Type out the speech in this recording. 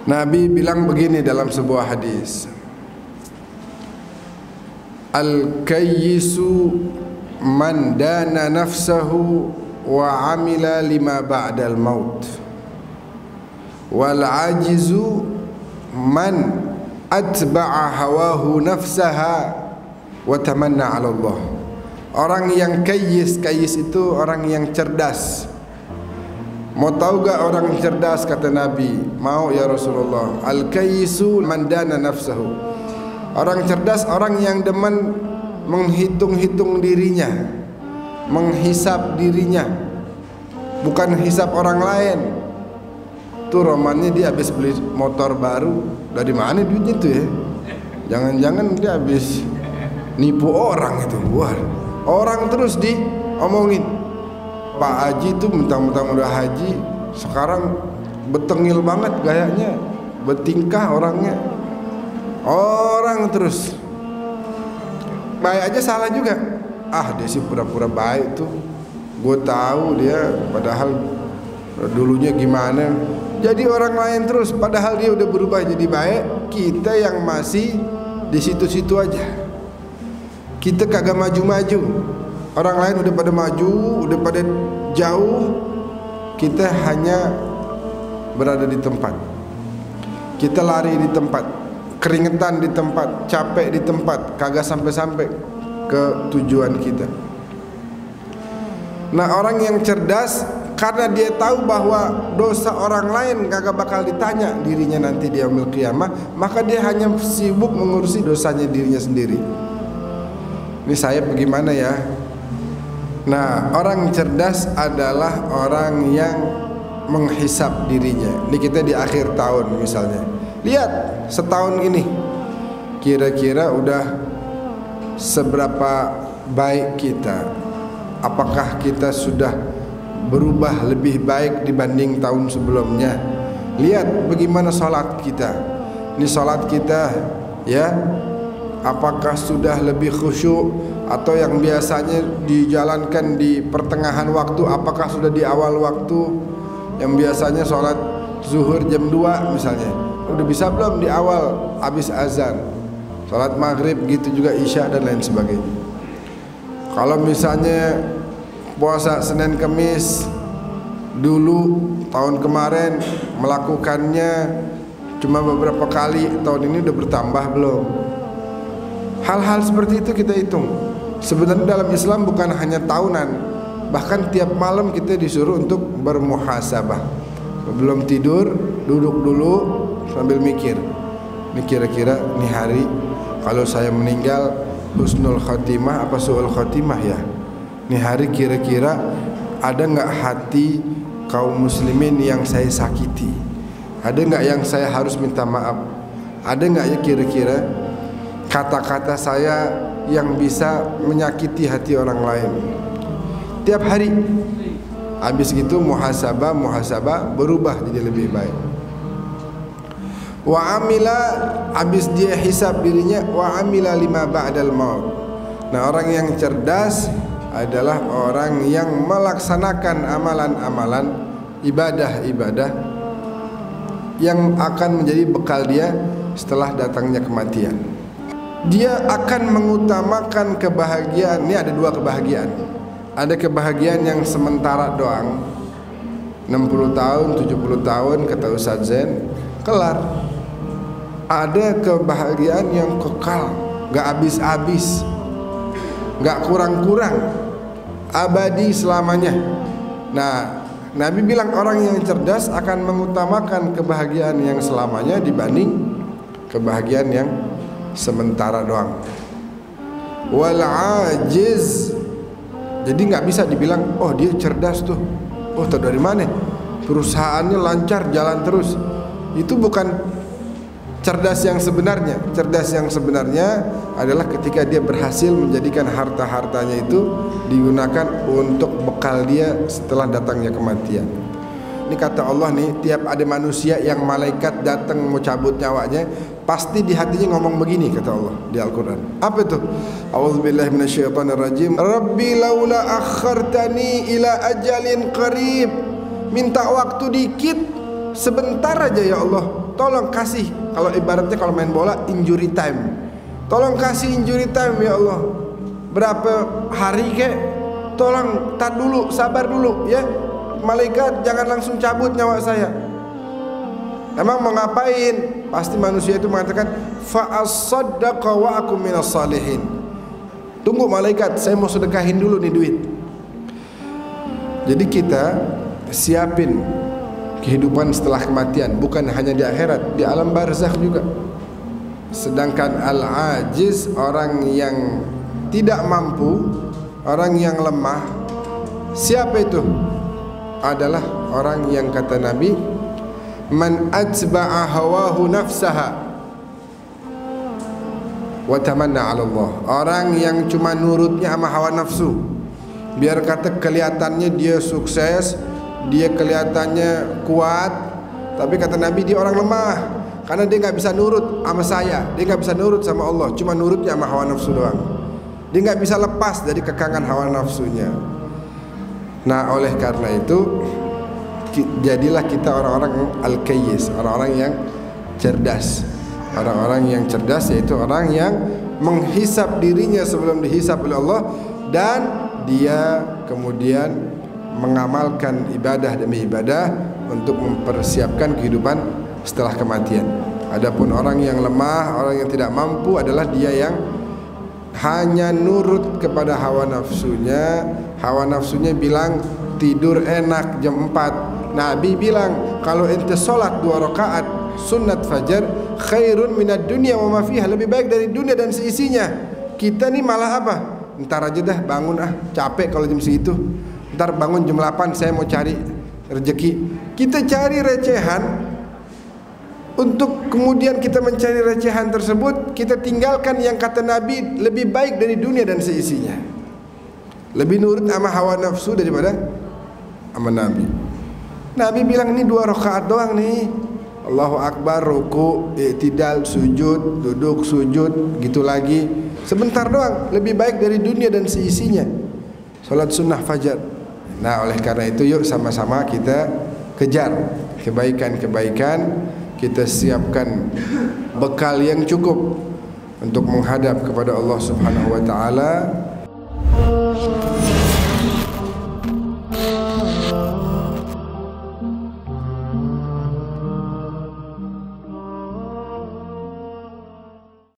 Nabi bilang begini dalam sebuah hadis, al-kayyisu man dana nafsahu wa amila lima ba'dal maut, wal ajizu man atba'a hawahu nafsaha wa tamanna 'ala Allah. Orang yang kayyis itu orang yang cerdas. Mau tahu gak orang cerdas? Kata Nabi. Mau ya Rasulullah. Al-kayyisu man dana nafsahu. Orang cerdas orang yang demen menghitung-hitung dirinya, menghisap dirinya, bukan hisap orang lain. Tuh romannya dia habis beli motor baru. Dari mana duitnya tuh ya? Jangan-jangan dia habis nipu orang itu. Wah, orang terus diomongin. Pak Haji itu mentang-mentang udah haji, sekarang betengil banget gayanya, bertingkah orangnya. Orang terus baik aja salah juga. Ah, dia sih pura-pura baik tuh. Gue tahu dia padahal dulunya gimana. Jadi orang lain terus, padahal dia udah berubah jadi baik. Kita yang masih di situ-situ aja. Kita kagak maju-maju. Orang lain udah pada maju, udah pada jauh. Kita hanya berada di tempat. Kita lari di tempat, keringetan di tempat, capek di tempat, kagak sampai-sampai ke tujuan kita. Nah, orang yang cerdas karena dia tahu bahwa dosa orang lain kagak bakal ditanya dirinya nanti di yaumil qiyamah, maka dia hanya sibuk mengurusi dosanya dirinya sendiri. Ini saya bagaimana ya? Nah, orang cerdas adalah orang yang menghisap dirinya. Ini kita di akhir tahun misalnya. Lihat setahun ini kira-kira udah seberapa baik kita. Apakah kita sudah berubah lebih baik dibanding tahun sebelumnya? Lihat bagaimana salat kita. Ini salat kita ya, apakah sudah lebih khusyuk, atau yang biasanya dijalankan di pertengahan waktu, apakah sudah di awal waktu? Yang biasanya sholat zuhur jam 2 misalnya, udah bisa belum di awal habis azan? Sholat maghrib gitu juga, isya dan lain sebagainya. Kalau misalnya puasa Senin Kemis dulu tahun kemarin melakukannya cuma beberapa kali, tahun ini udah bertambah belum? Hal-hal seperti itu kita hitung. Sebenarnya dalam Islam bukan hanya tahunan, bahkan tiap malam kita disuruh untuk bermuhasabah. Belum tidur, duduk dulu sambil mikir. Ini kira-kira nih hari kalau saya meninggal husnul khotimah apa su'ul khotimah ya? Nih hari kira-kira ada nggak hati kaum muslimin yang saya sakiti? Ada nggak yang saya harus minta maaf? Ada nggak ya kira-kira kata-kata saya yang bisa menyakiti hati orang lain? Tiap hari habis gitu muhasabah berubah jadi lebih baik. Wa amila, habis dia hisab dirinya, wa amila lima ba'dal maut. Nah, orang yang cerdas adalah orang yang melaksanakan amalan-amalan ibadah-ibadah yang akan menjadi bekal dia setelah datangnya kematian. Dia akan mengutamakan kebahagiaan. Ini ada dua kebahagiaan. Ada kebahagiaan yang sementara doang, 60 tahun, 70 tahun kata Ustaz Zain, kelar. Ada kebahagiaan yang kekal, gak habis-habis, gak kurang-kurang, abadi selamanya. Nah, Nabi bilang orang yang cerdas akan mengutamakan kebahagiaan yang selamanya dibanding kebahagiaan yang sementara doang. Wal ajiz, jadi nggak bisa dibilang oh dia cerdas tuh, oh tahu dari mana perusahaannya lancar jalan terus. Itu bukan cerdas yang sebenarnya. Cerdas yang sebenarnya adalah ketika dia berhasil menjadikan harta-hartanya itu digunakan untuk bekal dia setelah datangnya kematian. Ini kata Allah nih, tiap ada manusia yang malaikat datang mau cabut nyawanya, pasti di hatinya ngomong begini kata Allah di Al-Quran. Apa itu? A'udzubillahi minasyaitonirrajim. Rabbi laula akhartani ila ajalin qarib. Minta waktu dikit, sebentar aja ya Allah, tolong kasih, kalau ibaratnya kalau main bola injury time, tolong kasih injury time ya Allah, berapa hari kek, tolong tar dulu, sabar dulu ya, malaikat jangan langsung cabut nyawa saya. Emang mau ngapain? Pasti manusia itu mengatakan fa as-saddaqa wa akum minas salihin. Tunggu malaikat, saya mau sedekahin dulu nih duit. Jadi kita siapin kehidupan setelah kematian, bukan hanya di akhirat, di alam barzakh juga. Sedangkan al-ajiz, orang yang tidak mampu, orang yang lemah, siapa itu? Adalah orang yang kata Nabi, man atba'a hawahu nafsaha wa tamanna 'ala Allah. Orang yang cuma nurutnya sama hawa nafsu, biar kata kelihatannya dia sukses, dia kelihatannya kuat, tapi kata Nabi dia orang lemah, karena dia nggak bisa nurut sama saya, dia nggak bisa nurut sama Allah, cuma nurutnya sama hawa nafsu doang. Dia nggak bisa lepas dari kekangan hawa nafsunya. Nah, oleh karena itu jadilah kita orang-orang al-kayyis, orang-orang yang cerdas. Orang-orang yang cerdas yaitu orang yang menghisap dirinya sebelum dihisap oleh Allah, dan dia kemudian mengamalkan ibadah demi ibadah untuk mempersiapkan kehidupan setelah kematian. Adapun orang yang lemah, orang yang tidak mampu adalah dia yang hanya nurut kepada hawa nafsunya. Hawa nafsunya bilang tidur enak jam 4. Nabi bilang kalau ente sholat 2 rakaat sunat fajar khairun minad dunya wa ma fiha, lebih baik dari dunia dan seisinya. Kita nih malah apa? Ntar aja dah bangun, capek kalau jam segitu. Ntar bangun jam 8 saya mau cari rezeki. Kita cari recehan, untuk kemudian kita mencari recehan tersebut kita tinggalkan yang kata Nabi lebih baik dari dunia dan seisinya. Lebih nurut sama hawa nafsu daripada sama Nabi. Nabi bilang ini 2 rakaat doang nih, Allahu Akbar, ruku, i'tidal, sujud, duduk, sujud, gitu lagi, sebentar doang, lebih baik dari dunia dan seisinya. Salat sunnah fajar. Nah, oleh karena itu yuk sama-sama kita kejar kebaikan-kebaikan, kita siapkan bekal yang cukup untuk menghadap kepada Allah Subhanahu wa taala.